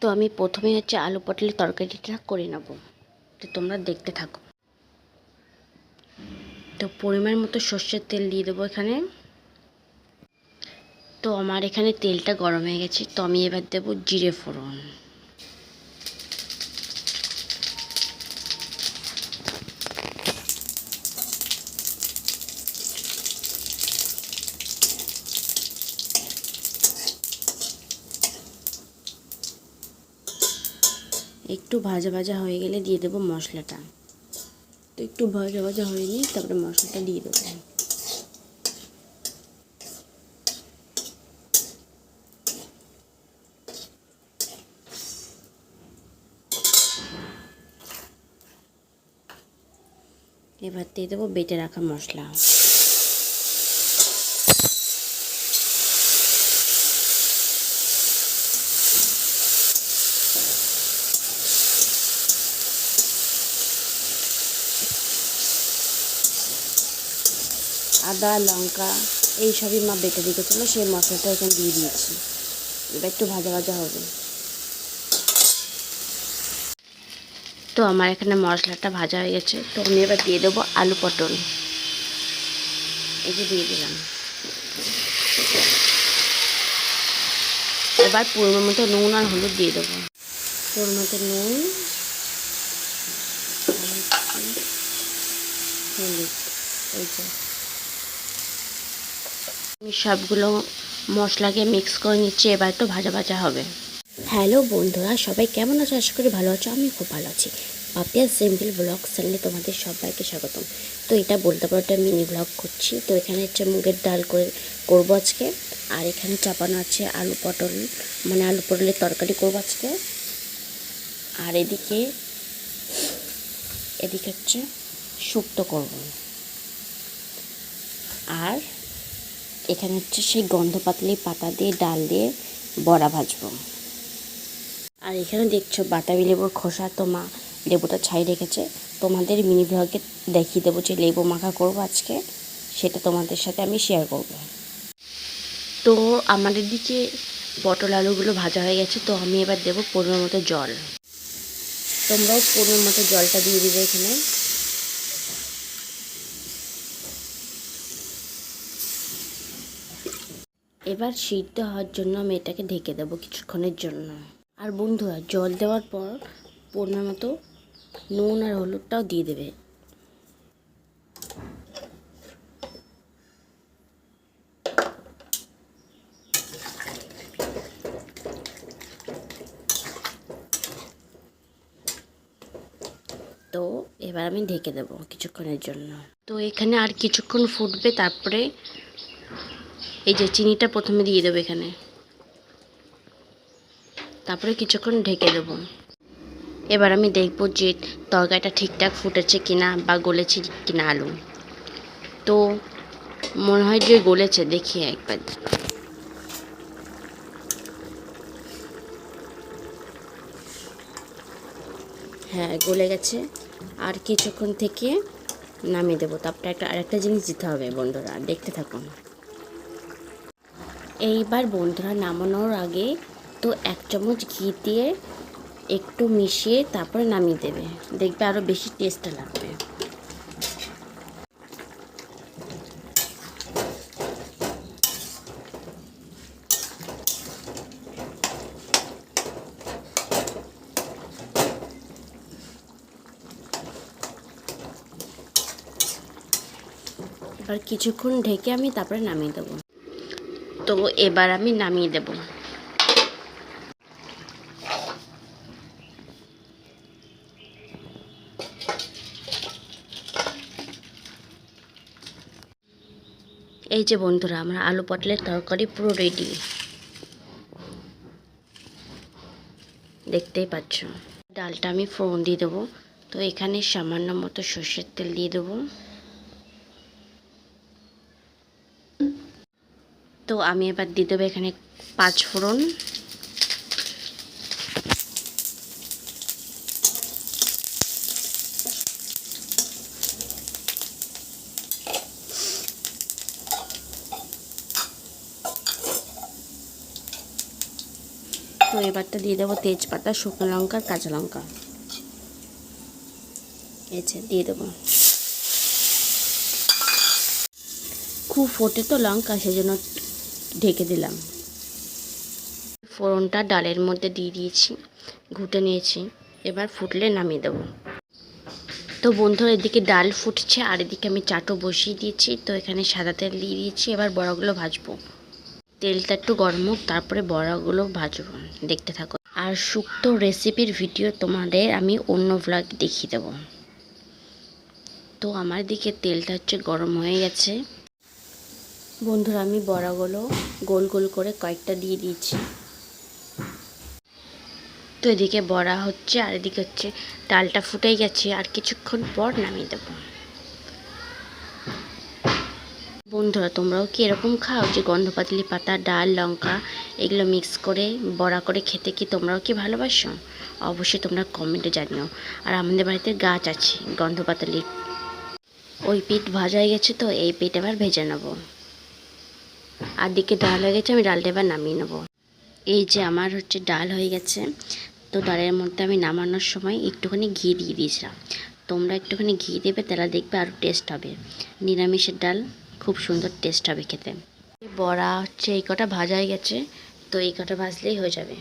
তো আমি প্রথমে হচ্ছে আলু পটলের তরকারিটা করে নেব, তো তোমরা দেখতে থাকো। তো পরিমাণ মতো সর্ষের তেল দিয়ে দেবো এখানে। তো আমার এখানে তেলটা গরম হয়ে গেছে, তো আমি এবার দেবো জিরে ফোড়ন। একটু ভাজা ভাজা হয়ে গেলে দিয়ে দেবো মশলাটা। তো একটু ভাজা ভাজা হয়ে নিয়ে তারপরে মশলাটা দিয়ে দেবো। এবার দিয়ে দেবো বেটে রাখা মশলা। আদা লঙ্কা এইসবই মা বেটে রেখেছিলো, সেই মশলাটা এখানে দিয়ে দিয়েছি। এবার একটু ভাজা ভাজা হবে। তো আমার এখানে মশলাটা ভাজা হয়ে গেছে, তো আমি এবার দিয়ে দেবো আলু পটল। এই যে দিয়ে দিলাম। এবার পরিমাণ মতো নুন আর হলুদ দিয়ে দেবো। পরিমাণ মতো নুন, হলুদ, এই যে আমি সবগুলো মশলাকে মিক্স করে নিচ্ছি। এবার তো ভাজা ভাজা হবে। হ্যালো বন্ধুরা, সবাই কেমন আছো? আশা করি ভালো আছো। আমি খুব ভালো আছি। পাপিয়া সিম্পল ব্লগ চ্যানেলে তোমাদের সবাইকে স্বাগতম। তো এটা বলতে পারো একটা মিনি ব্লগ করছি। তো এখানে হচ্ছে মুগের ডাল করবো আজকে। আর এখানে চাপানো আছে আলু পটল, মানে আলু পটলের তরকারি করবো আজকে। আর এদিকে হচ্ছে শুক্তো করব। আর এখানে হচ্ছে সেই গন্ধপাতলি পাতা দিয়ে ডাল দিয়ে বড়া ভাজবো। আর এখানে দেখছো বাতাবি লেবুর খোসা, তো মা লেবুটা ছাই রেখেছে। তোমাদের মিনি ব্লগে দেখিয়ে দেবো যে লেবু মাখা করবো আজকে, সেটা তোমাদের সাথে আমি শেয়ার করব। তো আমাদের দিকে পটল আলুগুলো ভাজা হয়ে গেছে, তো আমি এবার দেবো পরিমাণ মতো জল। তোমরাও পরিমাণ মতো জলটা দিয়ে দিবে এখানে। এবার সিদ্ধ হওয়ার জন্য আমি এটাকে ঢেকে দেবো কিছুক্ষণের জন্য। আর বন্ধুরা, জল দেওয়ার পর পরিমাণ মতো নুন আর হলুদটাও দিয়ে দেবে। তো এবার আমি ঢেকে দেবো কিছুক্ষণের জন্য। তো এখানে আর কিছুক্ষণ ফুটবে, তারপরে এই যে চিনিটা প্রথমে দিয়ে দেবো এখানে, তারপরে কিছুক্ষণ ঢেকে দেবো। এবার আমি দেখব যে তরকারিটা ঠিকঠাক ফুটেছে কিনা বা গলেছে কিনা আলু। তো মনে হয় যে গলেছে, দেখি একবার। হ্যাঁ, গলে গেছে। আর কিছুক্ষণ থেকে নামিয়ে দেবো। তারপরে আরেকটা জিনিস দিতে হবে বন্ধুরা, দেখতে থাকুন। এইবার বন্ধুরা নামানোর আগে তো 1 চামচ ঘি দিয়ে একটু মিশিয়ে তারপরে নামিয়ে দেবে, দেখবে আরও বেশি টেস্ট লাগবে। এবার কিছুক্ষণ ঢেকে আমি তারপরে নামিয়ে দেবো। তো এবার আমি নামিয়ে দেব। এই যে বন্ধুরা, আমার আলু পটলের তরকারি পুরো রেডি, দেখতেই পাচ্ছ। ডালটা আমি ফোড়ন দিয়ে দেবো। তো এখানে সামান্য মতো সর্ষের তেল দিয়ে দেবো। তো আমি এবার দিয়ে দেবো এখানে 5 ফোড়ন। তো এবারটা দিয়ে দেবো তেজপাতা, শুকনো লঙ্কা, কাঁচা লঙ্কা। দিয়ে দেবো। খুব ফোটে তো লঙ্কা, সেজন্য ঢেকে দিলাম। ফোড়নটা ডালের মধ্যে দিয়ে দিয়েছি, ঘুটে নিয়েছি। এবার ফুটলে নামিয়ে দেবো। তো বন্ধুরা, এদিকে ডাল ফুটছে আর এদিকে আমি চাটও বসিয়ে দিয়েছি। তো এখানে সাদা তেল দিয়ে দিয়েছি। এবার বড়াগুলো ভাজবো। তেলটা একটু গরম হোক, তারপরে বড়াগুলো ভাজবো, দেখতে থাকো। আর শুক্তো রেসিপির ভিডিও তোমাদের আমি অন্য ভ্লগ দেখিয়ে দেবো। তো আমার দিকে তেলটা গরম হয়ে গেছে। বন্ধুরা, আমি বড়াগুলো গোল গোল করে কয়েকটা দিয়ে দিয়েছি। তো এদিকে বড়া হচ্ছে আর এদিকে ডালটা ফুটেই গেছে, আর কিছুক্ষণ পর নামিয়ে দেবো। বন্ধুরা, তোমরাও কি এরকম খাও, যে গন্ধপাতলি পাতা, ডাল, লঙ্কা এগুলো মিক্স করে বড়া করে খেতে কি তোমরাও কি ভালোবাসো? অবশ্যই তোমরা কমেন্টে জানিও। আর আমাদের বাড়িতে গাছ আছে গন্ধপাতলি। ওই পিঠ ভাজা হয়ে গেছে, তো এই পিঠ এবার ভেজে নেবো। আর দিকে ডাল হয়ে গেছে, আমি ডালটা এবার নামিয়ে নেবো। এই যে আমার ডাল হয়ে গেছে। তো ডালের মধ্যে আমি নামানোর সময় একটুখানি ঘি দিয়ে দিয়েছিলাম। তোমরা একটুখানি ঘি দেবে, তাহলে দেখবে আরও টেস্ট হবে। নিরামিষের ডাল খুব সুন্দর টেস্ট হবে খেতে। বড়া এই কটা ভাজা হয়ে গেছে। তো এই কটা ভাজলেই হয়ে যাবে।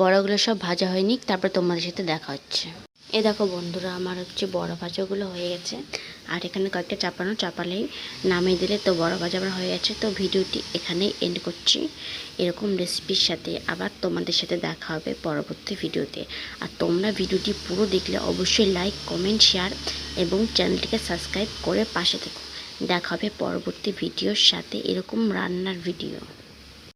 বড়াগুলো সব ভাজা হয়নি, তারপর তোমাদের সাথে দেখা হচ্ছে। দেখো বন্ধুরা, আমার বড়া ভাজাগুলো হয়ে গেছে। আর এখানে কয়েকটা চাপালেই নামিয়ে দিলে তো বড়া ভাজা আমার হয়ে গেছে। তো ভিডিওটি এখানেই এন্ড করছি। এরকম রেসিপির সাথে আবার তোমাদের সাথে দেখা হবে পরবর্তী ভিডিওতে। আর তোমরা ভিডিওটি পুরো দেখলে অবশ্যই লাইক, কমেন্ট, শেয়ার এবং চ্যানেলটিকে সাবস্ক্রাইব করে পাশে থেকো। দেখা হবে পরবর্তী ভিডিওর সাথে এরকম রান্নার ভিডিও।